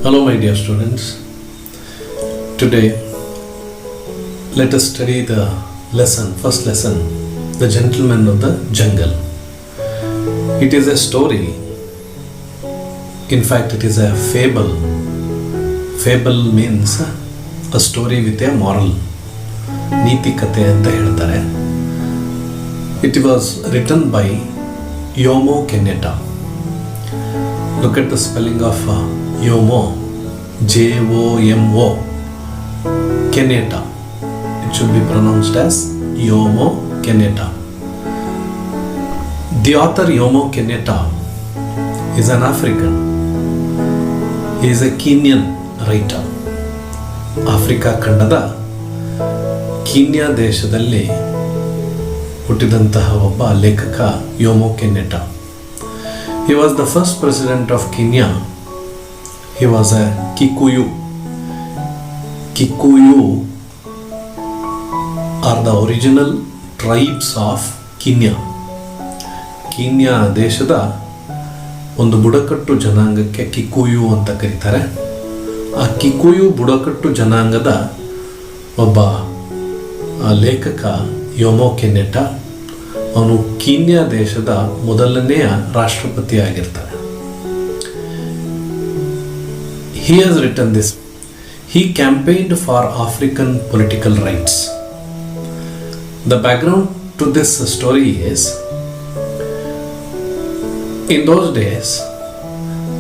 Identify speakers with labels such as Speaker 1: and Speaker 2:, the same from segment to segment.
Speaker 1: Hello my dear students. Today let us study the first lesson, The Gentleman of the Jungle. It is a story. In fact, it is a fable. Fable means a story with a moral. ನೀತಿ ಕಥೆ ಅಂತ ಹೇಳ್ತಾರೆ. It was written by Jomo Kenyetta. Look at the spelling of Jomo, Jomo, Kenyetta. It should be pronounced as Jomo Kenyetta. The author Jomo Kenyetta is an African. He is a Kenyan writer. Africa ಖಂಡದ Kenya ದೇಶದಲ್ಲಿ ಹುಟ್ಟಿದಂತಹ ಒಬ್ಬ ಲೇಖಕ ಯೋಮೋ ಕೆನ್ನೆಟಾ. He was the first president of Kenya. He was a Kikuyu. Kikuyu are the original tribes of Kenya. Kenya ದೇಶದ ಒಂದು ಬುಡಕಟ್ಟು ಜನಾಂಗಕ್ಕೆ ಕಿಕುಯು ಅಂತ ಕರೀತಾರೆ. ಆ ಕಿಕುಯು ಬುಡಕಟ್ಟು ಜನಾಂಗದ ಒಬ್ಬ ಲೇಖಕ ಯೋಮೋ ಕೆನ್ನೆಟಾ. ಅವನು ಕೀನ್ಯಾ ದೇಶದ ಮೊದಲನೆಯ ರಾಷ್ಟ್ರಪತಿ ಆಗಿರ್ತಾನೆ. He has written this. He campaigned for African political rights. The background to this story is, in those days,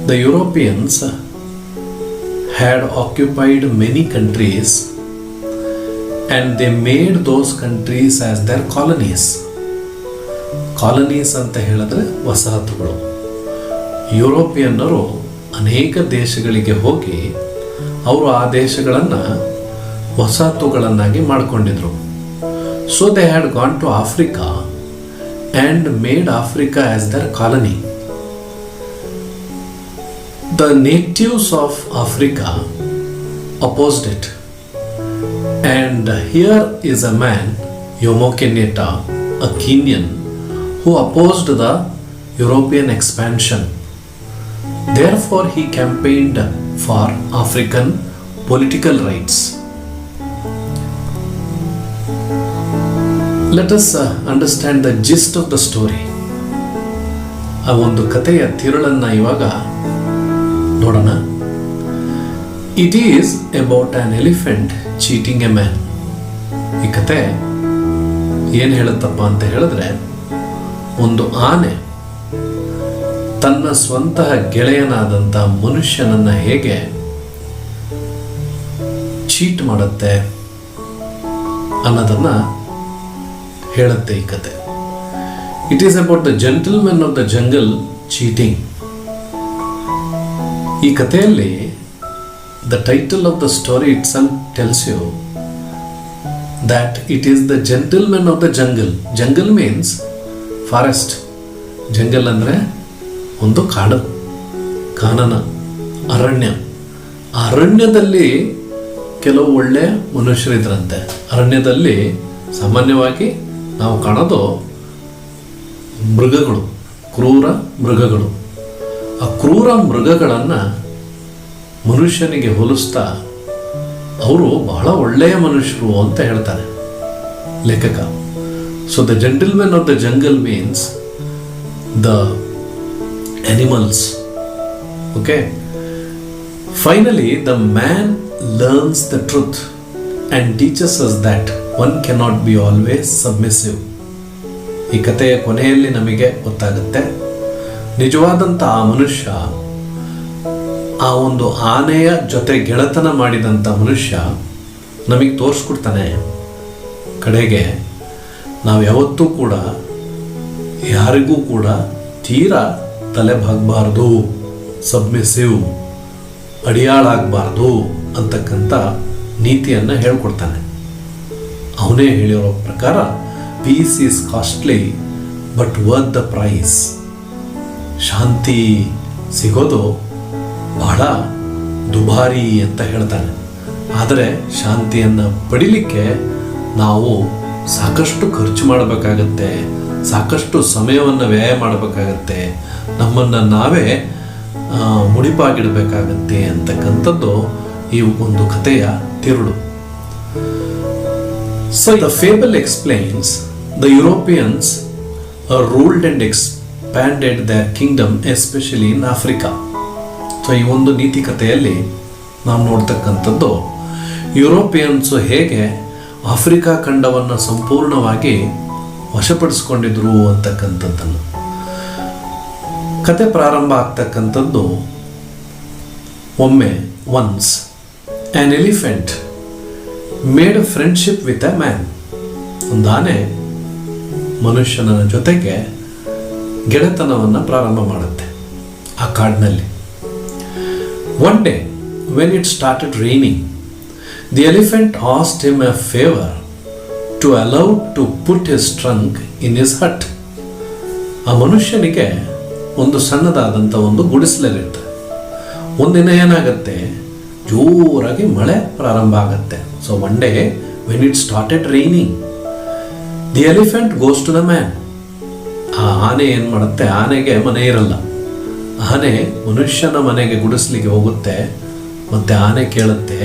Speaker 1: the Europeans had occupied many countries and they made those countries as their colonies. Colonies ಅಂತ ಹೇಳಿದ್ರೆ ವಸಾಹತುಗಳು. ಯುರೋಪಿಯನ್ನರು ಅನೇಕ ದೇಶಗಳಿಗೆ ಹೋಗಿ ಅವರು ಆ ದೇಶಗಳನ್ನು ವಸಾಹತುಗಳನ್ನಾಗಿ ಮಾಡಿಕೊಂಡಿದ್ರು. So they had gone to Africa and made Africa as their colony. The natives of Africa opposed it. And here is a man, Jomo Kenyatta, a Kenyan, who opposed the European expansion. Therefore, he campaigned for African political rights. Let us understand the gist of the story. ಆ ಒಂದು ಕಥೆಯ ತಿರುಳನ್ನು ಇವಾಗ ನೋಡೋಣ. It is about an elephant cheating a man. ಈ ಕಥೆ ಏನು ಹೇಳುತ್ತಪ್ಪ ಅಂತ ಹೇಳಿದ್ರೆ, ಒಂದು ಆನೆ ತನ್ನ ಸ್ವಂತಹ ಗೆಳೆಯನಾದಂಥ ಮನುಷ್ಯನನ್ನು ಹೇಗೆ ಚೀಟ್ ಮಾಡುತ್ತೆ ಅನ್ನೋದನ್ನು ಹೇಳುತ್ತೆ ಈ ಕತೆ. It is about the gentleman of the jungle cheating. ಈ ಕಥೆಯಲ್ಲಿ the title of the story itself tells you that it is the gentleman of the jungle. Jungle means forest. Jungle ಅಂದರೆ ಒಂದು ಕಾಡು, ಕಾನನ, ಅರಣ್ಯ. ಅರಣ್ಯದಲ್ಲಿ ಕೆಲವು ಒಳ್ಳೆಯ ಮನುಷ್ಯರಿದ್ರಂತೆ. ಅರಣ್ಯದಲ್ಲಿ ಸಾಮಾನ್ಯವಾಗಿ ನಾವು ಕಾಣೋದು ಮೃಗಗಳು, ಕ್ರೂರ ಮೃಗಗಳು. ಆ ಕ್ರೂರ ಮೃಗಗಳನ್ನು ಮನುಷ್ಯನಿಗೆ ಹೋಲಿಸ್ತಾ ಅವರು ಬಹಳ ಒಳ್ಳೆಯ ಮನುಷ್ಯರು ಅಂತ ಹೇಳ್ತಾರೆ ಲೇಖಕ. So the gentleman of the jungle means the animals. Okay. Finally, the man learns the truth and teaches us that one cannot be always submissive. ಈ ಕಥೆಯ ಕೊನೆಯಲ್ಲಿ ನಮಗೆ ಗೊತ್ತಾಗುತ್ತೆ, ನಿಜವಾದಂಥ ಆ ಮನುಷ್ಯ, ಆ ಒಂದು ಆನೆಯ ಜೊತೆ ಗೆಳೆತನ ಮಾಡಿದಂಥ ಮನುಷ್ಯ ನಮಗೆ ತೋರಿಸ್ಕೊಡ್ತಾನೆ ಕಡೆಗೆ ನಾವು ಯಾವತ್ತೂ ಕೂಡ ಯಾರಿಗೂ ಕೂಡ ತೀರಾ ತಲೆ ಬಾಗಬಾರ್ದು, ಸಬ್ಮಿಸಿವ್, ಅಡಿಯಾಳಾಗಬಾರ್ದು ಅಂತಕ್ಕಂಥ ನೀತಿಯನ್ನು ಹೇಳ್ಕೊಡ್ತಾನೆ. ಅವನೇ ಹೇಳಿರೋ ಪ್ರಕಾರ, peace is costly but worth the price. ಶಾಂತಿ ಸಿಗೋದು ಬಹಳ ದುಬಾರಿ ಅಂತ ಹೇಳ್ತಾನೆ. ಆದರೆ ಶಾಂತಿಯನ್ನು ಪಡಿಲಿಕ್ಕೆ ನಾವು ಸಾಕಷ್ಟು ಖರ್ಚು ಮಾಡಬೇಕಾಗತ್ತೆ, ಸಾಕಷ್ಟು ಸಮಯವನ್ನು ವ್ಯಯ ಮಾಡಬೇಕಾಗತ್ತೆ, ನಮ್ಮನ್ನು ನಾವೇ ಮುಡಿಪಾಗಿಡಬೇಕಾಗತ್ತೆ ಅಂತಕ್ಕಂಥದ್ದು ಈ ಒಂದು ಕಥೆಯ ತಿರುಳು. So the fable explains the Europeans ruled and expanded their kingdom especially in Africa. So ಈ ಒಂದು ನೀತಿ ಕಥೆಯಲ್ಲಿ ನಾವು ನೋಡ್ತಕ್ಕಂಥದ್ದು ಯುರೋಪಿಯನ್ಸು ಹೇಗೆ ಆಫ್ರಿಕಾ ಖಂಡವನ್ನು ಸಂಪೂರ್ಣವಾಗಿ ವಶಪಡಿಸ್ಕೊಂಡಿದ್ರು ಅಂತಕ್ಕಂಥದ್ದನ್ನು. ಕತೆ ಪ್ರಾರಂಭ ಆಗ್ತಕ್ಕಂಥದ್ದು ಒಮ್ಮೆ once an elephant made a friendship with a man. ಒಂದು ಆನೆ ಮನುಷ್ಯನ ಜೊತೆಗೆ ಗೆಳೆತನವನ್ನು ಪ್ರಾರಂಭ ಮಾಡುತ್ತೆ ಆ ಕಾಡಿನಲ್ಲಿ. One day when it started raining the elephant asked him a favour to allow to put his trunk in his hut. ಆ ಮನುಷ್ಯನಿಗೆ ಒಂದು ಸಣ್ಣದಾದಂಥ ಒಂದು ಗುಡಿಸಲಿರುತ್ತೆ. ಒಂದಿನ ಏನಾಗುತ್ತೆ, ಜೋರಾಗಿ ಮಳೆ ಪ್ರಾರಂಭ ಆಗುತ್ತೆ. So one day when it started raining the elephant goes to the man. ಆ ಆನೆ ಏನು ಮಾಡುತ್ತೆ, ಆನೆಗೆ ಮನೆ ಇರಲ್ಲ. ಆನೆ ಮನುಷ್ಯನ ಮನೆಗೆ ಗುಡಿಸ್ಲಿಕ್ಕೆ ಹೋಗುತ್ತೆ. ಮತ್ತೆ ಆನೆ ಕೇಳುತ್ತೆ,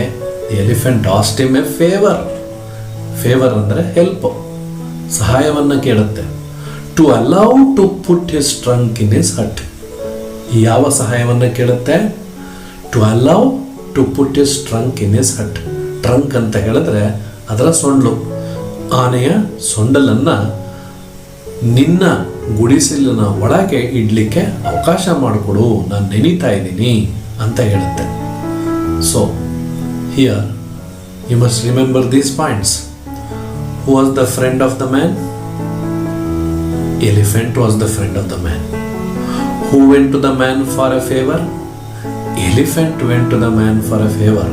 Speaker 1: the elephant asked him a favour. Favour ಅಂದರೆ ಹೆಲ್ಪ್, ಸಹಾಯವನ್ನು ಕೇಳುತ್ತೆ. To allow to put his trunk in his hut. ಯಾವ ಸಹಾಯವನ್ನು ಕೇಳುತ್ತೆ? To allow to put his trunk in his hut. Trunk ಅಂತ ಹೇಳಿದ್ರೆ ಅದರ ಸೊಂಡ್ಲು. ಆನೆಯ ಸೊಂಡಲನ್ನು ನಿನ್ನ ಗುಡಿಸಲಿನ ಒಳಗೆ ಇಡ್ಲಿಕ್ಕೆ ಅವಕಾಶ ಮಾಡಿಕೊಡು, ನಾನು ನೆನೀತಾ ಇದ್ದೀನಿ ಅಂತ ಹೇಳುತ್ತೆ. So here you must remember these points. Who was the friend of the man? Elephant was the friend of the man. Who went to the man for a favor? Elephant went to the man for a favor.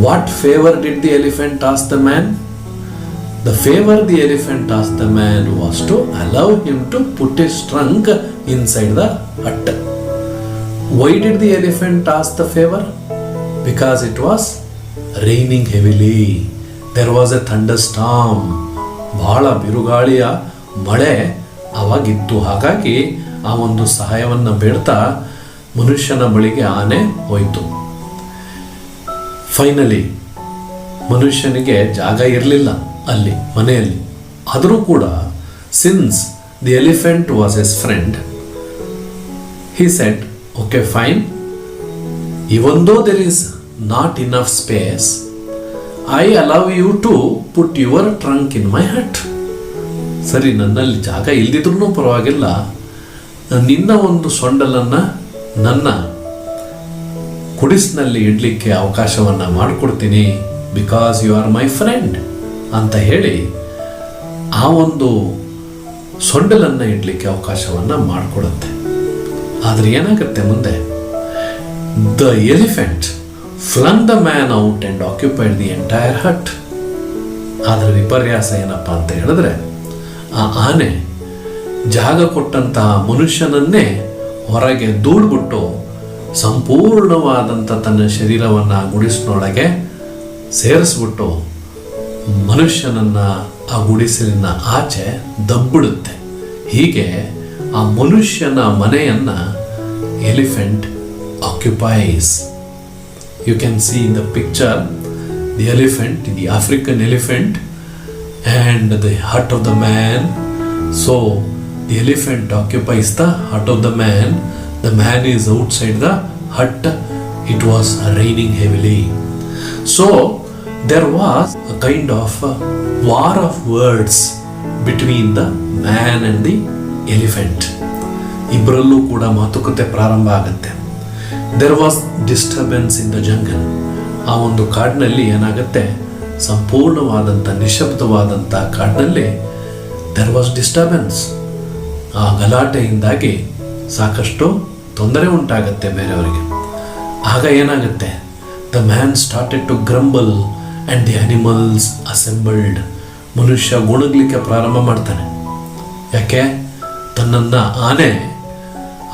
Speaker 1: What favor did the elephant ask the man? The favor the elephant asked the man was to allow him to put his trunk inside the hut. Why did the elephant ask the favor? Because it was raining heavily. There was a thunderstorm. ಬಹಳ ಬಿರುಗಾಳಿಯ ಮಳೆ ಅವಾಗಿತ್ತು. ಹಾಗಾಗಿ ಆ ಒಂದು ಸಹಾಯವನ್ನು ಬೇಡ್ತಾ ಮನುಷ್ಯನ ಬಳಿಗೆ ಆನೆ ಹೋಯಿತು. ಫೈನಲಿ ಮನುಷ್ಯನಿಗೆ ಜಾಗ ಇರಲಿಲ್ಲ ಅಲ್ಲಿ ಮನೆಯಲ್ಲಿ. ಆದರೂ ಕೂಡ since the elephant was his friend, he said, okay fine, even though there is not enough space, I allow you to put your trunk in my hut. ಸರಿ, ನನ್ನಲ್ಲಿ ಜಾಗ ಇಲ್ದಿದ್ರೂ ಪರವಾಗಿಲ್ಲ, ನಿನ್ನ ಒಂದು ಸೊಂಡಲನ್ನು ನನ್ನ ಕುಡಿಸ್ನಲ್ಲಿ ಇಡಲಿಕ್ಕೆ ಅವಕಾಶವನ್ನು ಮಾಡಿಕೊಡ್ತೀನಿ, because you are my friend ಅಂತ ಹೇಳಿ ಆ ಒಂದು ಸೊಂಡಲನ್ನು ಇಡಲಿಕ್ಕೆ ಅವಕಾಶವನ್ನು ಮಾಡಿಕೊಡುತ್ತೆ. ಆದರೆ ಏನಾಗುತ್ತೆ ಮುಂದೆ? The elephant flung the man out and occupied the entire hut. ಆದರೆ ವಿಪರ್ಯಾಸ ಏನಪ್ಪ ಅಂತ ಹೇಳಿದ್ರೆ, ಆ ಆನೆ ಜಾಗ ಕೊಟ್ಟಂತಹ ಮನುಷ್ಯನನ್ನೇ ಹೊರಗೆ ದೂಡ್ಬಿಟ್ಟು ಸಂಪೂರ್ಣವಾದಂಥ ತನ್ನ ಶರೀರವನ್ನು ಗುಡಿಸಿನೊಳಗೆ ಸೇರಿಸ್ಬಿಟ್ಟು ಮನುಷ್ಯನನ್ನು ಆ ಗುಡಿಸಲಿನ ಆಚೆ ದಬ್ಬಿಡುತ್ತೆ. ಹೀಗೆ ಆ ಮನುಷ್ಯನ ಮನೆಯನ್ನು elephant occupies. You can see in the picture the elephant, the African elephant and the hut of the man. So the elephant occupies the hut of the man. The man is outside the hut. It was raining heavily. So there was a kind of a war of words between the man and the elephant. ಇಬ್ಬರಲ್ಲೂ ಕೂಡ ಮಾತುಕತೆ ಪ್ರಾರಂಭ ಆಗುತ್ತೆ. There was disturbance in the jungle. ಆ ಒಂದು ಕಾಡಿನಲ್ಲಿ ಏನಾಗುತ್ತೆ, ಸಂಪೂರ್ಣವಾದಂಥ ನಿಶಬ್ದವಾದಂಥ ಕಾಡಿನಲ್ಲಿ ದೆರ್ ವಾಸ್ ಡಿಸ್ಟರ್ಬೆನ್ಸ್. ಆ ಗಲಾಟೆಯಿಂದಾಗಿ ಸಾಕಷ್ಟು ತೊಂದರೆ ಉಂಟಾಗುತ್ತೆ ಬೇರೆಯವರಿಗೆ. ಆಗ ಏನಾಗುತ್ತೆ, the man started to grumble and the animals assembled. ಮನುಷ್ಯ ಗುಣಗ್ಲಿಕ್ಕೆ ಪ್ರಾರಂಭ ಮಾಡ್ತಾನೆ. ಯಾಕೆ? ತನ್ನನ್ನು ಆನೆ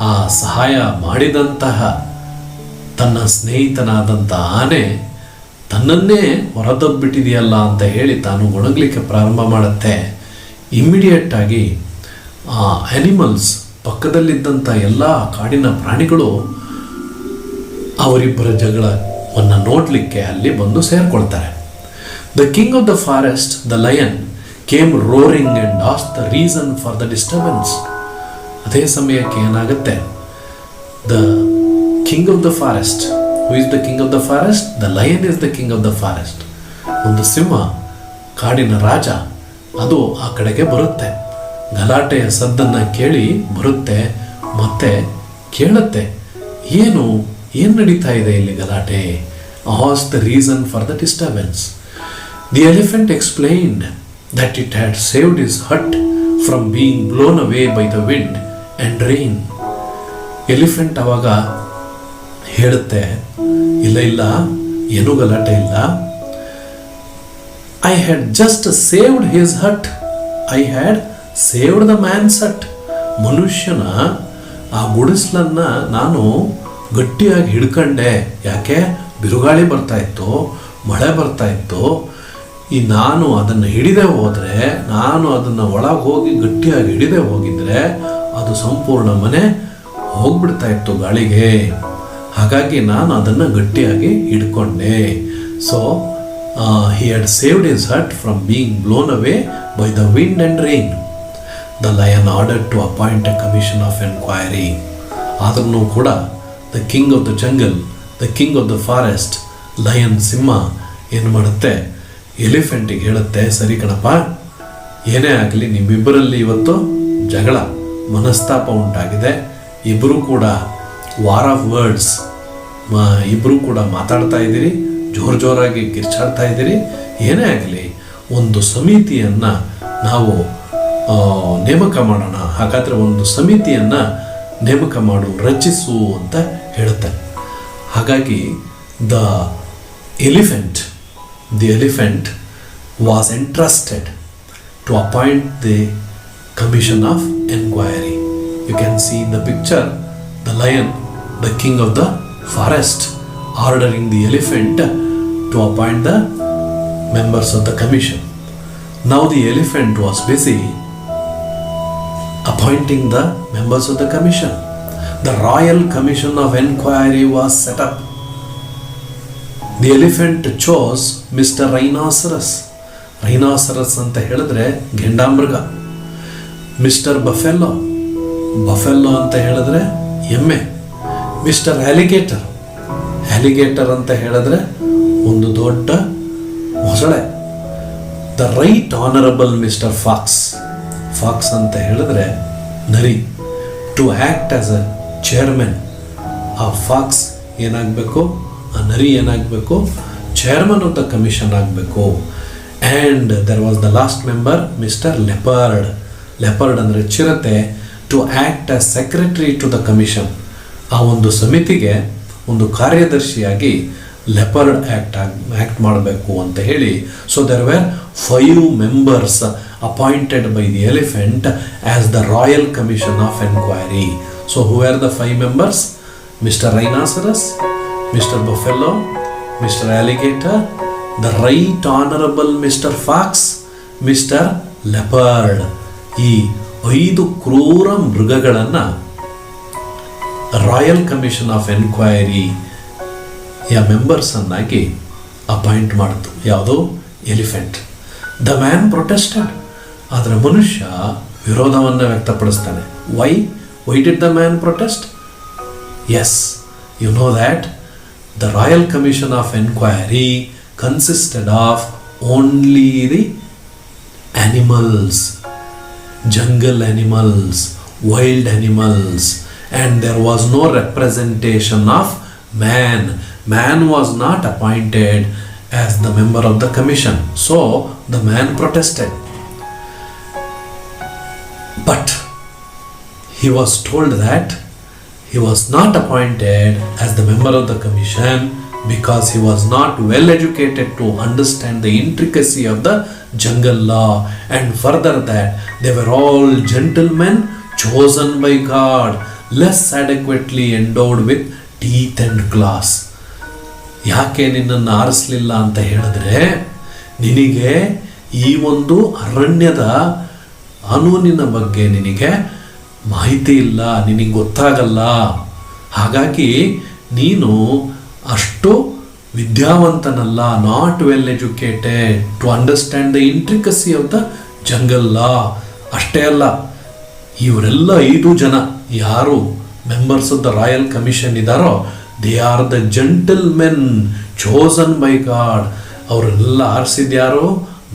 Speaker 1: ಆ ಸಹಾಯ ಮಾಡಿದಂತಹ ತನ್ನ ಸ್ನೇಹಿತನಾದಂಥ ಆನೆ ತನ್ನನ್ನೇ ಹೊರದಬ್ಬಿಟ್ಟಿದೆಯಲ್ಲ ಅಂತ ಹೇಳಿ ತಾನು ಗೊಣಗಲಿಕ್ಕೆ ಪ್ರಾರಂಭ ಮಾಡುತ್ತೆ. ಇಮ್ಮಿಡಿಯೇಟ್ ಆಗಿ ಆ ಆನಿಮಲ್ಸ್ ಪಕ್ಕದಲ್ಲಿದ್ದಂಥ ಎಲ್ಲ ಕಾಡಿನ ಪ್ರಾಣಿಗಳು ಅವರಿಬ್ಬರ ಜಗಳವನ್ನು ನೋಡಲಿಕ್ಕೆ ಅಲ್ಲಿ ಬಂದು ಸೇರಿಕೊಳ್ತಾರೆ. The king of the forest, the lion, came roaring and ask the reason for the disturbance. ಅದೇ ಸಮಯಕ್ಕೆ ಏನಾಗುತ್ತೆ, the king of the forest, who is the king of the forest? The lion is the king of the forest. ಒಂದು ಸಿಂಹ, ಕಾಡಿನ ರಾಜ, ಅದು ಆ ಕಡೆಗೆ ಬರುತ್ತೆ. ಗಲಾಟೆಯ ಸದ್ದನ್ನು ಕೇಳಿ ಬರುತ್ತೆ, ಮತ್ತೆ ಕೇಳುತ್ತೆ, ಏನು ನಡೀತಾ ಇದೆ ಇಲ್ಲಿ ಗಲಾಟೆ? As the reason for the disturbance. The elephant explained that it had saved his hut from being blown away by the wind and rain. Elephant ಅವಾಗ ಹೇಳುತ್ತೆ, ಇಲ್ಲ ಏನೂ ಗಲಾಟೆ ಇಲ್ಲ, I had just saved his hut. I had saved the man's hut. ಮನುಷ್ಯನ ಆ ಗುಡಿಸ್ಲನ್ನ ನಾನು ಗಟ್ಟಿಯಾಗಿ ಹಿಡ್ಕೊಂಡೆ. ಯಾಕೆ? ಬಿರುಗಾಳಿ ಬರ್ತಾ ಇತ್ತು, ಮಳೆ ಬರ್ತಾ ಇತ್ತು. ನಾನು ಅದನ್ನು ಹಿಡಿದೇ ಹೋದರೆ, ನಾನು ಅದನ್ನು ಒಳಗೆ ಹೋಗಿ ಗಟ್ಟಿಯಾಗಿ ಹಿಡಿದೇ ಹೋಗಿದ್ರೆ ಅದು ಸಂಪೂರ್ಣ ಮನೆ ಹೋಗ್ಬಿಡ್ತಾ ಇತ್ತು ಗಾಳಿಗೆ. ಹಾಗಾಗಿ ನಾನು ಅದನ್ನು ಗಟ್ಟಿಯಾಗಿ ಹಿಡ್ಕೊಂಡೆ. So he had saved his hut from being blown away by the wind and rain. The lion ordered to appoint a commission of enquiry. ಆದ್ರೂ ಕೂಡ the king of the jungle, the king of the forest, lion, ಸಿಂಹ ಏನು ಮಾಡುತ್ತೆ, ಎಲಿಫೆಂಟಿಗೆ ಹೇಳುತ್ತೆ, ಸರಿ ಕಣಪ್ಪ, ಏನೇ ಆಗಲಿ ನಿಮ್ಮಿಬ್ಬರಲ್ಲಿ ಇವತ್ತು ಜಗಳ, ಮನಸ್ತಾಪ ಉಂಟಾಗಿದೆ. ಇಬ್ಬರೂ ಕೂಡ ವಾರ್ ಆಫ್ ವರ್ಡ್ಸ್, ಇಬ್ಬರೂ ಕೂಡ ಮಾತಾಡ್ತಾ ಇದ್ದೀರಿ, ಜೋರಾಗಿ ಕಿರ್ಚಾಡ್ತಾ ಇದ್ದೀರಿ. ಏನೇ ಆಗಲಿ ಒಂದು ಸಮಿತಿಯನ್ನು ನಾವು ನೇಮಕ ಮಾಡೋಣ. ಹಾಗಾದರೆ ಒಂದು ಸಮಿತಿಯನ್ನು ನೇಮಕ ಮಾಡು, ರಚಿಸು ಅಂತ ಹೇಳುತ್ತೆ. ಹಾಗಾಗಿ the elephant was entrusted to appoint the commission of enquiry. You can see in the picture the lion, the king of the forest, ordering the elephant to appoint the members of the commission. Now the elephant was busy appointing the members of the commission. The royal commission of enquiry was set up. The elephant chose Mr. Rhinoceros. Rhinoceros ಅಂತ ಹೇಳಿದ್ರೆ ಗೆಂಡಾಮೃಗ. Mister ಬಫೆಲ್ಲೋ ಅಂತ ಹೇಳಿದ್ರೆ ಎಮ್ಮೆ. Mister alligator ಅಂತ ಹೇಳಿದ್ರೆ ಒಂದು ದೊಡ್ಡ ಮೊಸಳೆ. The right honourable mister fox ಅಂತ ಹೇಳಿದ್ರೆ ನರಿ. To act as a chairman. ಆ ಫಾಕ್ಸ್ ಏನಾಗಬೇಕು, ಆ ನರಿ ಏನಾಗಬೇಕು, ಚೇರ್ಮನ್ ಆಫ್ ದ ಕಮಿಷನ್ ಆಗಬೇಕು. And there was the last member mister leopard ಅಂದರೆ ಚಿರತೆ. To act as secretary to the commission. ಆ ಒಂದು ಸಮಿತಿಗೆ ಒಂದು ಕಾರ್ಯದರ್ಶಿಯಾಗಿ ಲೆಪರ್ಡ್ ಆ್ಯಕ್ಟ್ ಮಾಡಬೇಕು ಅಂತ ಹೇಳಿ. So there were 5 members appointed by the elephant as the royal commission of enquiry. So who were the 5 members? Mr. Rhinoceros, Mr. Buffalo, Mr. Alligator, the right honorable Mr. Fox, Mr. Leopard. ಈ 5 ಕ್ರೂರ ಮೃಗಗಳನ್ನು royal commission of enquiry members ಅನ್ನಾಗಿ appoint ಮಾಡಿತು. ಯಾವುದು? Elephant. The man protested. ಆದರೆ ಮನುಷ್ಯ ವಿರೋಧವನ್ನು ವ್ಯಕ್ತಪಡಿಸ್ತಾನೆ. Why did the man protest? Yes, you know that the royal commission of enquiry consisted of only the animals, jungle animals, wild animals, and there was no representation of man. Man was not appointed as the member of the commission. So the man protested, but he was told that he was not appointed as the member of the commission because he was not well educated to understand the intricacy of the jungle law, and further that they were all gentlemen chosen by God, less adequately endowed with teeth and claws. ಯಾಕೆ ನಿನ್ನನ್ನು ಆರಿಸಲಿಲ್ಲ ಅಂತ ಹೇಳಿದ್ರೆ, ನಿನಗೆ ಈ ಒಂದು ಅರಣ್ಯದ ಕಾನೂನಿನ ಬಗ್ಗೆ ನಿನಗೆ ಮಾಹಿತಿ ಇಲ್ಲ, ನಿನಗೆ ಗೊತ್ತಾಗಲ್ಲ. ಹಾಗಾಗಿ ನೀನು ಅಷ್ಟು ವಿದ್ಯಾವಂತನಲ್ಲ, not well educated to understand the intricacy of the jungle law. ಅಷ್ಟೇ ಅಲ್ಲ, ಇವರೆಲ್ಲ 5 ಜನ ಯಾರು members of the royal commission ಇದ್ದಾರೋ, they are the gentlemen chosen by God. ಅವರೆಲ್ಲ ಆರಿಸಿದ್ಯಾರು?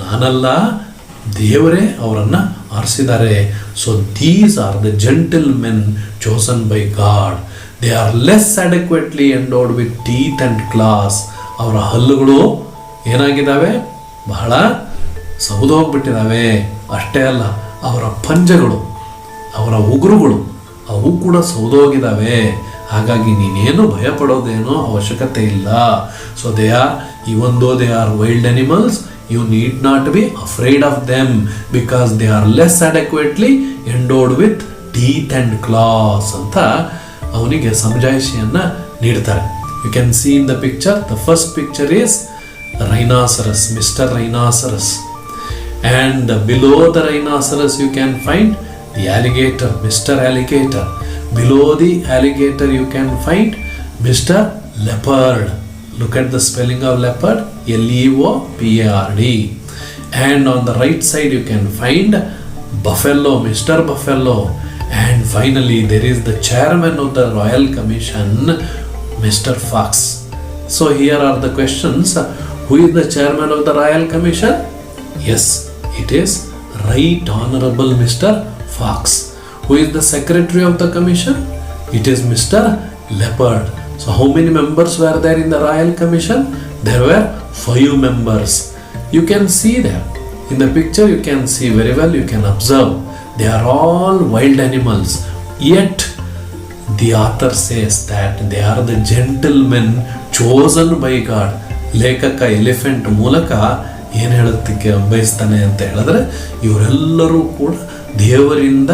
Speaker 1: ನಾನಲ್ಲ, ದೇವರೇ ಅವರನ್ನು ಆರಿಸಿದ್ದಾರೆ. So these are the gentlemen chosen by God. They are less adequately endowed with teeth and claws. ಅವರ ಹಲ್ಲುಗಳು ಏನಾಗಿದ್ದಾವೆ? ಬಹಳ ಸೌದೋಗ್ಬಿಟ್ಟಿದ್ದಾವೆ. ಅಷ್ಟೇ ಅಲ್ಲ, ಅವರ ಪಂಜಗಳು, ಅವರ ಉಗುರುಗಳು ಅವು ಕೂಡ ಸೌದೋಗಿದ್ದಾವೆ. ಹಾಗಾಗಿ ನೀನೇನು ಭಯ ಪಡೋದೇನೋ ಅವಶ್ಯಕತೆ ಇಲ್ಲ. So they are, even though they are wild animals, you need not be afraid of them because they are less adequately endowed with teeth and claws ಅಂತ ಅವನಿಗೆ ಸಮಜಾಯಿಷಿಯನ್ನು ನೀಡ್ತಾರೆ. You can see in the picture, the first picture is rhinoceros, Mr. Rhinoceros, and below the rhinoceros you can find the alligator, Mr. Alligator. Below the alligator you can find Mr. Leopard. Look at the spelling of leopard, Leopard. And on the right side you can find buffalo, Mr. Buffalo. And finally there is the chairman of the Royal Commission, Mr. Fox. So here are the questions. Who is the chairman of the Royal Commission? Yes, it is Right Honorable Mr. Fox. Who is the secretary of the commission? It is Mr. Leopard. So how many members were there in the Royal Commission? There were 5 members. You can see there. In the picture you can see very well, you can observe. They are all wild animals. Yet the author says that they are the gentlemen chosen by God. ಲೇಖಕ elephant ಮೂಲಕ ಏನು ಹೇಳೋದಕ್ಕೆ ಬಯಸ್ತಾನೆ ಅಂತ ಹೇಳಿದ್ರೆ, ಇವರೆಲ್ಲರೂ ಕೂಡ ದೇವರಿಂದ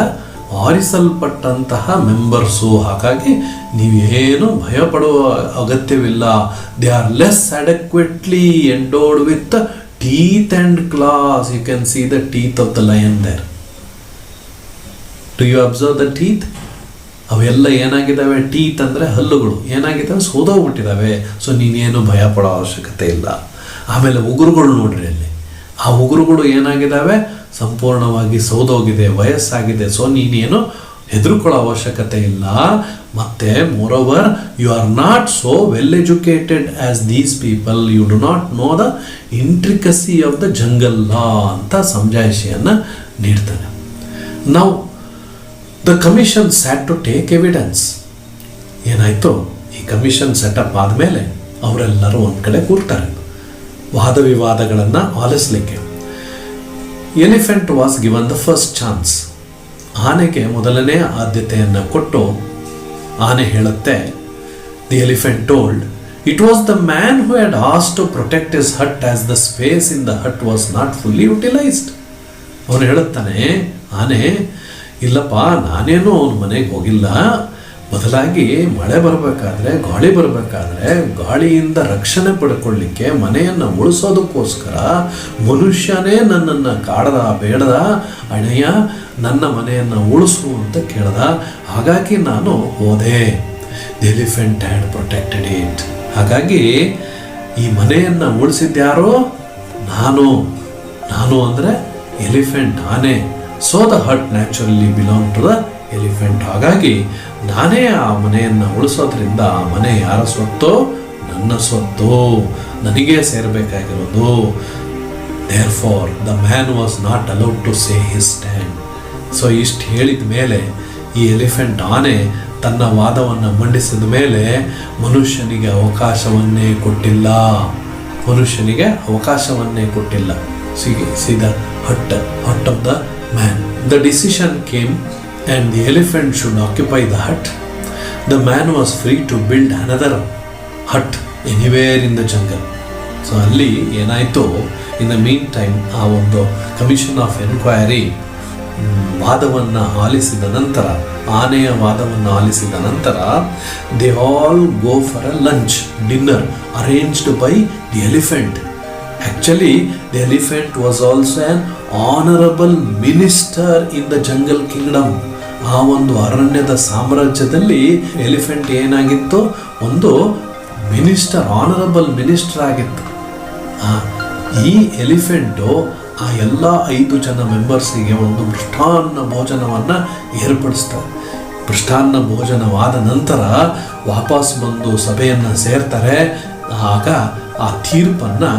Speaker 1: ಆರಿಸಲ್ಪಟ್ಟಂತಹ members. ಹಾಗಾಗಿ ನೀವೇನು ಭಯಪಡುವ ಅಗತ್ಯವಿಲ್ಲ. They are less adequately endowed with teeth and claws. You can see the teeth of the lion there. Do you observe the teeth? ಅವೆಲ್ಲ ಏನಾಗಿದ್ದಾವೆ? ಟೀತ್ ಅಂದರೆ ಹಲ್ಲುಗಳು ಏನಾಗಿದ್ದಾವೆ? ಸೋದೋಗ್ಬಿಟ್ಟಿದ್ದಾವೆ. ಸೊ ನೀನೇನು ಭಯ ಪಡೋ ಅವಶ್ಯಕತೆ ಇಲ್ಲ. ಆಮೇಲೆ ಉಗುರುಗಳು ನೋಡ್ರಿ, ಅಲ್ಲಿ ಆ ಉಗುರುಗಳು ಏನಾಗಿದ್ದಾವೆ? ಸಂಪೂರ್ಣವಾಗಿ ಸೌದೋಗಿದೆ, ವಯಸ್ಸಾಗಿದೆ. ಸೊ ನೀನೇನು ಹೆದರ್ಕೊಳ್ಳೋ ಅವಶ್ಯಕತೆ ಇಲ್ಲ. ಮತ್ತೆ moreover you are not so well educated as these people, you do not know the intricacy of the jungle law ಅಂತ ಸಮಜಾಯಿಷಿಯನ್ನು ನೀಡ್ತಾನೆ. ನಾವು the commission sat to take evidence. ಏನಾಯಿತು, ಈ ಕಮಿಷನ್ ಸೆಟಪ್ ಆದಮೇಲೆ ಅವರೆಲ್ಲರೂ ಒಂದು ಕಡೆ ಕೂರ್ತಾರೆ ವಾದ ವಿವಾದಗಳನ್ನು ಆಲಿಸಲಿಕ್ಕೆ. Elephant was given the first chance. ಆನೆಗೆ ಮೊದಲನೇ ಆದ್ಯತೆಯನ್ನು ಕೊಟ್ಟು ಆನೆ ಹೇಳುತ್ತೆ, the elephant told, it was the man who had asked to protect his hut as the space in the hut was not fully utilised. ಅವನು ಹೇಳುತ್ತಾನೆ, ಆನೆ, ಇಲ್ಲಪ್ಪ, ನಾನೇನು ಅವನ ಮನೆಗೆ ಹೋಗಿಲ್ಲ. ಬದಲಾಗಿ ಮಳೆ ಬರಬೇಕಾದ್ರೆ, ಗಾಳಿ ಬರಬೇಕಾದ್ರೆ ಗಾಳಿಯಿಂದ ರಕ್ಷಣೆ ಪಡ್ಕೊಳ್ಳಿಕ್ಕೆ, ಮನೆಯನ್ನು ಉಳಿಸೋದಕ್ಕೋಸ್ಕರ ಮನುಷ್ಯನೇ ನನ್ನನ್ನು ಕಾಡ್ದ, ಬೇಡದ, ಅಣೆಯ ನನ್ನ ಮನೆಯನ್ನು ಉಳಿಸು ಅಂತ ಕೇಳ್ದ. ಹಾಗಾಗಿ ನಾನು ಹೋದೆ. The elephant had protected it. ಹಾಗಾಗಿ ಈ ಮನೆಯನ್ನು ಉಳಿಸಿದ್ಯಾರೋ? ನಾನು ಅಂದರೆ ಎಲಿಫೆಂಟ್, ಆನೆ. So the hut naturally belong to the elephant. ಹಾಗಾಗಿ ನಾನೇ ಆ ಮನೆಯನ್ನು ಉಳಿಸೋದ್ರಿಂದ ಆ ಮನೆ ಯಾರ ಸ್ವತ್ತೋ? ನನ್ನ ಸ್ವತ್ತು, ನನಗೇ ಸೇರಬೇಕಾಗಿರೋದು. Therefore the man was not allowed to say his stand. So ಇಷ್ಟು ಹೇಳಿದ ಮೇಲೆ ಈ ಎಲಿಫೆಂಟ್ ಆನೆ ತನ್ನ ವಾದವನ್ನು ಮಂಡಿಸಿದ ಮೇಲೆ ಮನುಷ್ಯನಿಗೆ ಅವಕಾಶವನ್ನೇ ಕೊಟ್ಟಿಲ್ಲ. See the hut of the man. The decision came and the elephant should occupy the hut. The man was free to build another hut anywhere in the jungle. So ಅಲ್ಲಿ ಏನಾಯಿತು, in the meantime ಆ ಒಂದು commission of enquiry ವಾದವನ್ನು ಆಲಿಸಿದ ನಂತರ, ಆನೆಯ ವಾದವನ್ನು ಆಲಿಸಿದ ನಂತರ, they all go for a lunch, dinner arranged by the elephant. Actually, the elephant was also an honorable minister in the jungle kingdom. ಆ ಒಂದು ಅರಣ್ಯದ ಸಾಮ್ರಾಜ್ಯದಲ್ಲಿ ಎಲಿಫೆಂಟ್ ಏನಾಗಿತ್ತು, ಒಂದು ಮಿನಿಸ್ಟರ್, ಆನರಬಲ್ ಮಿನಿಸ್ಟರ್ ಆಗಿತ್ತು. ಈ ಎಲಿಫೆಂಟು ಆ ಎಲ್ಲ 5 ಜನ ಮೆಂಬರ್ಸಿಗೆ ಒಂದು ಮೃಷ್ಟಾನ್ನ ಭೋಜನವನ್ನು ಏರ್ಪಡಿಸ್ತಾರೆ. ಮೃಷ್ಟಾನ್ನ ಭೋಜನವಾದ ನಂತರ ವಾಪಸ್ ಬಂದು ಸಭೆಯನ್ನು ಸೇರ್ತಾರೆ. ಆಗ ಆ ತೀರ್ಪನ್ನು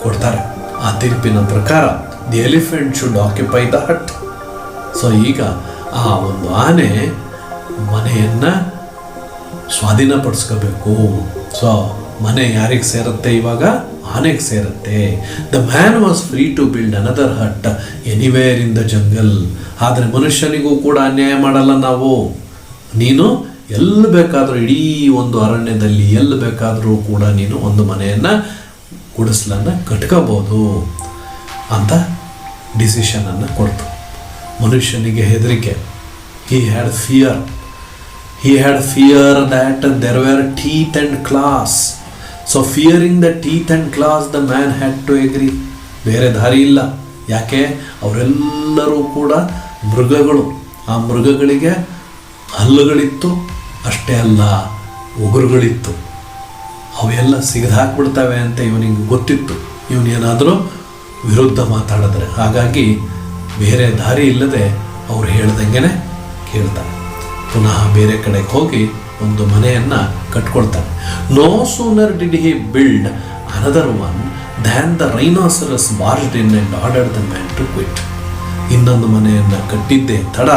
Speaker 1: ಕೊಡ್ತಾರೆ. ಆ ತೀರ್ಪಿನ ಪ್ರಕಾರ the elephant should occupy the hut. So ಈಗ ಆ ಒಂದು ಆನೆ ಮನೆಯನ್ನು ಸ್ವಾಧೀನಪಡಿಸ್ಕೋಬೇಕು. ಸೊ ಮನೆ ಯಾರಿಗೆ ಸೇರುತ್ತೆ, ಇವಾಗ ಆನೆಗೆ ಸೇರುತ್ತೆ. The man was free to build another hut anywhere in the jungle. ಆದರೆ ಮನುಷ್ಯನಿಗೂ ಕೂಡ ಅನ್ಯಾಯ ಮಾಡಲ್ಲ ನಾವು. ನೀನು ಎಲ್ಲಿ ಬೇಕಾದರೂ, ಇಡೀ ಒಂದು ಅರಣ್ಯದಲ್ಲಿ ಎಲ್ಲಿ ಬೇಕಾದರೂ ಕೂಡ ನೀನು ಒಂದು ಮನೆಯನ್ನು, ಗುಡಿಸಲನ್ನು ಕಟ್ಕೋಬೋದು ಅಂತ ಡಿಸಿಷನನ್ನು ಕೊಡ್ತು. ಮನುಷ್ಯನಿಗೆ ಹೆದರಿಕೆ. he had fear that there were teeth and claws. So fearing the teeth and claws, the man had to agree. ಬೇರೆ ದಾರಿ ಇಲ್ಲ. ಯಾಕೆ? ಅವರೆಲ್ಲರೂ ಕೂಡ ಮೃಗಗಳು. ಆ ಮೃಗಗಳಿಗೆ ಹಲ್ಲುಗಳಿತ್ತು, ಅಷ್ಟೇ ಅಲ್ಲ ಉಗುರುಗಳಿತ್ತು. ಅವೆಲ್ಲ ಸಿಗದು ಹಾಕ್ಬಿಡ್ತವೆ ಅಂತ ಇವನಿಗೆ ಗೊತ್ತಿತ್ತು. ಇವನೇನಾದರೂ ವಿರುದ್ಧ ಮಾತಾಡಿದ್ರೆ. ಹಾಗಾಗಿ ಬೇರೆ ದಾರಿ ಇಲ್ಲದೆ ಅವ್ರು ಹೇಳ್ದಂಗೆ ಕೇಳ್ತಾನೆ. ಪುನಃ ಬೇರೆ ಕಡೆಗೆ ಹೋಗಿ ಒಂದು ಮನೆಯನ್ನು ಕಟ್ಕೊಳ್ತಾನೆ. No sooner did he build another one than the rhinoceros barged in and ordered the man to quit. ಇನ್ನೊಂದು ಮನೆಯನ್ನು ಕಟ್ಟಿದ್ದೆ ತಡ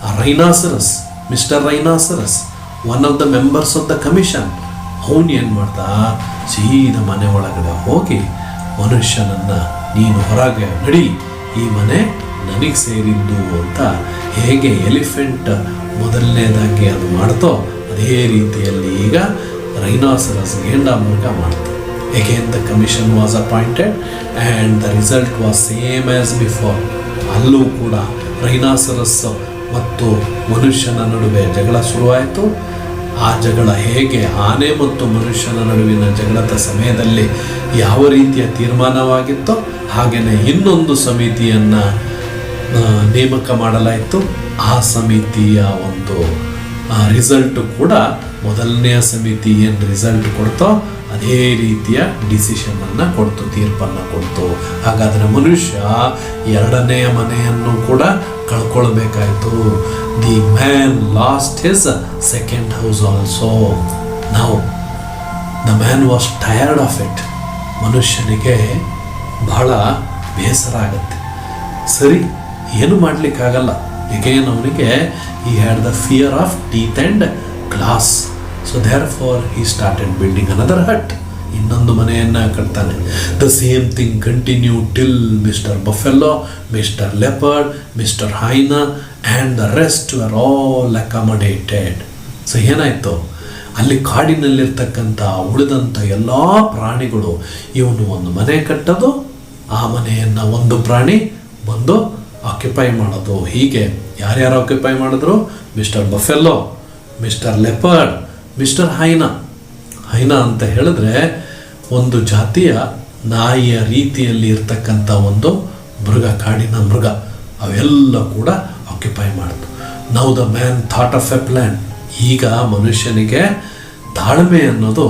Speaker 1: ಆ rhinoceros, mister rhinoceros, one of the members of the commission, ಅವನು ಏನು ಮಾಡ್ದ, ಸೀದಾ ಮನೆ ಒಳಗಡೆ ಹೋಗಿ ಮನುಷ್ಯನನ್ನು ನೀನು ಹೊರಗೆ ನಡಿ, ಈ ಮನೆ ನನಗೆ ಸೇರಿದ್ದು ಅಂತ ಹೇಗೆ ಎಲಿಫೆಂಟ್ ಮೊದಲನೇದಾಗಿ ಅದು ಮಾಡ್ತೋ ಅದೇ ರೀತಿಯಲ್ಲಿ ಈಗ ರೈನಾಸರಸ್ ಗೇಂಡಾಮೃಗ ಮಾಡ್ತು. Again the commission was appointed and the result was same as before. ಅಲ್ಲೂ ಕೂಡ ರೈನಾಸರಸ್ ಮತ್ತು ಮನುಷ್ಯನ ನಡುವೆ ಜಗಳ ಶುರುವಾಯಿತು. ಆ ಜಗಳ ಹೇಗೆ ಆನೆ ಮತ್ತು ಮನುಷ್ಯನ ನಡುವಿನ ಜಗಳದ ಸಮಯದಲ್ಲಿ ಯಾವ ರೀತಿಯ ತೀರ್ಮಾನವಾಗಿತ್ತೋ ಹಾಗೆಯೇ ಇನ್ನೊಂದು ಸಮಿತಿಯನ್ನು ನೇಮಕ ಮಾಡಲಾಯಿತು. ಆ ಸಮಿತಿಯ ಒಂದು ರಿಸಲ್ಟು ಕೂಡ ಮೊದಲನೆಯ ಸಮಿತಿ ಏನು ರಿಸಲ್ಟ್ ಕೊಡ್ತೋ ಅದೇ ರೀತಿಯ ಡಿಸಿಷನನ್ನು ಕೊಡ್ತು, ತೀರ್ಪನ್ನು ಕೊಡ್ತು. ಹಾಗಾದರೆ ಮನುಷ್ಯ ಎರಡನೆಯ ಮನೆಯನ್ನು ಕೂಡ ಕಳ್ಕೊಳ್ಬೇಕಾಯಿತು. The man lost his second house also. ನಾವು the man was tired of it. ಮನುಷ್ಯನಿಗೆ ಬಹಳ ಬೇಸರ ಆಗುತ್ತೆ. ಸರಿ, ಏನು ಮಾಡಲಿಕ್ಕಾಗಲ್ಲ. ಏಕೆಂದರೆ ಅವನಿಗೆ he had the fear of teeth and claws. So therefore he started building another hut. ಇನ್ನೊಂದು ಮನೆಯನ್ನು ಕಟ್ತಾನೆ. The same thing continued till Mr. Buffalo, Mr. Leopard, Mr. Hyena and the rest were all accommodated. So ಏನಾಯಿತು, ಅಲ್ಲಿ ಕಾಡಿನಲ್ಲಿರ್ತಕ್ಕಂಥ ಉಳಿದಂಥ ಎಲ್ಲ ಪ್ರಾಣಿಗಳು ಇವನು ಒಂದು ಮನೆ ಕಟ್ಟೋದು, ಆ ಮನೆಯನ್ನು ಒಂದು ಪ್ರಾಣಿ ಬಂದು ಆಕ್ಯುಪೈ ಮಾಡೋದು. ಹೀಗೆ ಯಾರ್ಯಾರು ಆಕ್ಯುಪೈ ಮಾಡಿದ್ರು? ಮಿಸ್ಟರ್ ಬಫೆಲ್ಲೋ, ಮಿಸ್ಟರ್ ಲೆಪರ್ಡ್, ಮಿಸ್ಟರ್ ಹೈನಾ. ಹೈನಾ ಅಂತ ಹೇಳಿದ್ರೆ ಒಂದು ಜಾತಿಯ ನಾಯಿಯ ರೀತಿಯಲ್ಲಿ ಇರ್ತಕ್ಕಂಥ ಒಂದು ಮೃಗ, ಕಾಡಿನ ಮೃಗ. ಅವೆಲ್ಲ ಕೂಡ ಆಕ್ಯುಪೈ ಮಾಡಿತು. Now the man thought of A plan. ಈಗ ಮನುಷ್ಯನಿಗೆ ತಾಳ್ಮೆ ಅನ್ನೋದು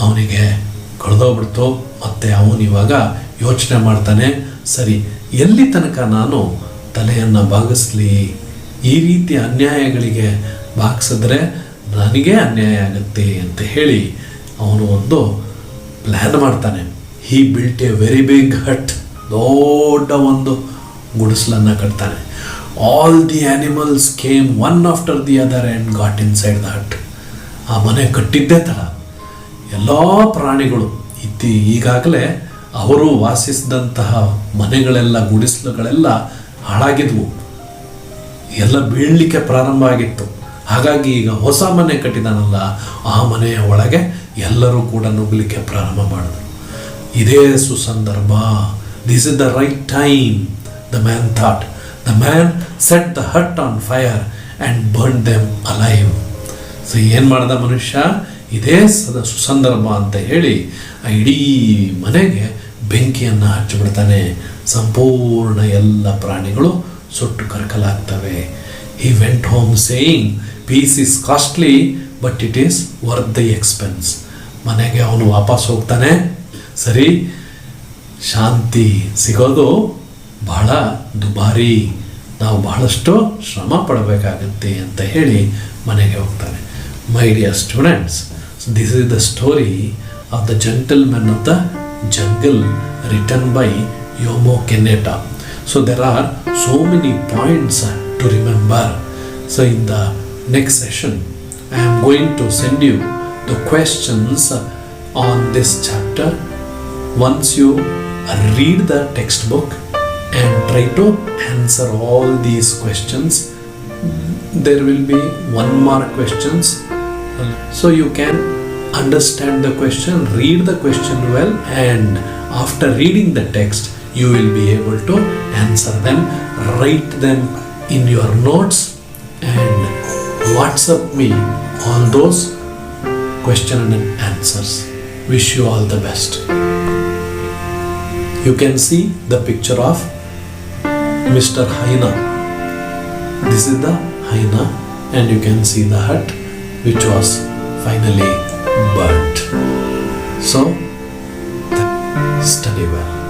Speaker 1: ಅವನಿಗೆ ಕಳೆದೋಗ್ಬಿಡ್ತು. ಮತ್ತು ಅವನಿವಾಗ ಯೋಚನೆ ಮಾಡ್ತಾನೆ, ಸರಿ ಎಲ್ಲಿ ತನಕ ನಾನು ತಲೆಯನ್ನು ಬಾಗಿಸ್ಲಿ? ಈ ರೀತಿಯ ಅನ್ಯಾಯಗಳಿಗೆ ಬಾಗಿಸಿದ್ರೆ ನನಗೆ ಅನ್ಯಾಯ ಆಗುತ್ತೆ ಅಂತ ಹೇಳಿ ಅವನು ಒಂದು ಪ್ಲ್ಯಾನ್ ಮಾಡ್ತಾನೆ. He built a very big hut. ದೊಡ್ಡ ಒಂದು ಗುಡಿಸಲನ್ನು ಕಟ್ತಾನೆ. All the animals came one after the other and got inside the hut. ಆ ಮನೆ ಕಟ್ಟಿದ್ದೇ ಥರ ಎಲ್ಲ ಪ್ರಾಣಿಗಳು ಈಗಾಗಲೇ ಅವರು ವಾಸಿಸಿದಂತಹ ಮನೆಗಳೆಲ್ಲ, ಗುಡಿಸಲುಗಳೆಲ್ಲ ಹಾಳಾಗಿದ್ವು, ಎಲ್ಲ ಬೀಳಲಿಕ್ಕೆ ಪ್ರಾರಂಭ ಆಗಿತ್ತು. ಹಾಗಾಗಿ ಈಗ ಹೊಸ ಮನೆ ಕಟ್ಟಿದಾನಲ್ಲ, ಆ ಮನೆಯ ಒಳಗೆ ಎಲ್ಲರೂ ಕೂಡ ನುಗ್ಗಲಿಕ್ಕೆ ಪ್ರಾರಂಭ ಮಾಡಿದ್ರು. ಇದೇ ಸುಸಂದರ್ಭ. This is the right time, the man thought. The man set the hut on fire and burn them alive. So ಏನು ಮಾಡ್ದ ಮನುಷ್ಯ? ಇದೇ ಸುಸಂದರ್ಭ ಅಂತ ಹೇಳಿ ಆ ಇಡೀ ಮನೆಗೆ ಬೆಂಕಿಯನ್ನು ಹಚ್ಚಿಬಿಡ್ತಾನೆ. ಸಂಪೂರ್ಣ ಎಲ್ಲ ಪ್ರಾಣಿಗಳು ಸುಟ್ಟು ಕರಕಲಾಗ್ತವೆ. He went home saying, peace is costly, but it is worth the expense. ಮನೆಗೆ ಅವನು ವಾಪಸ್ ಹೋಗ್ತಾನೆ, ಸರಿ ಶಾಂತಿ ಸಿಗೋದು ಬಹಳ ದುಬಾರಿ, ನಾವು ಬಹಳಷ್ಟು ಶ್ರಮ ಪಡಬೇಕಾಗತ್ತೆ ಅಂತ ಹೇಳಿ ಮನೆಗೆ ಹೋಗ್ತಾನೆ. My dear students, this is the story of the gentleman of the jungle written by Jomo Kenyetta. So there are so many points to remember. So in the next session I am going to send you the questions on this chapter. Once you read the textbook and try to answer all these questions, there will be 1 mark questions, so you can understand the question, read the question well, and after reading the text you will be able to answer them. Write them in your notes and WhatsApp me all those question and answers. Wish you all the best. You can see the picture of Mr. Hyena. This is the hyena, and you can see the hut which was finally burnt. So study well.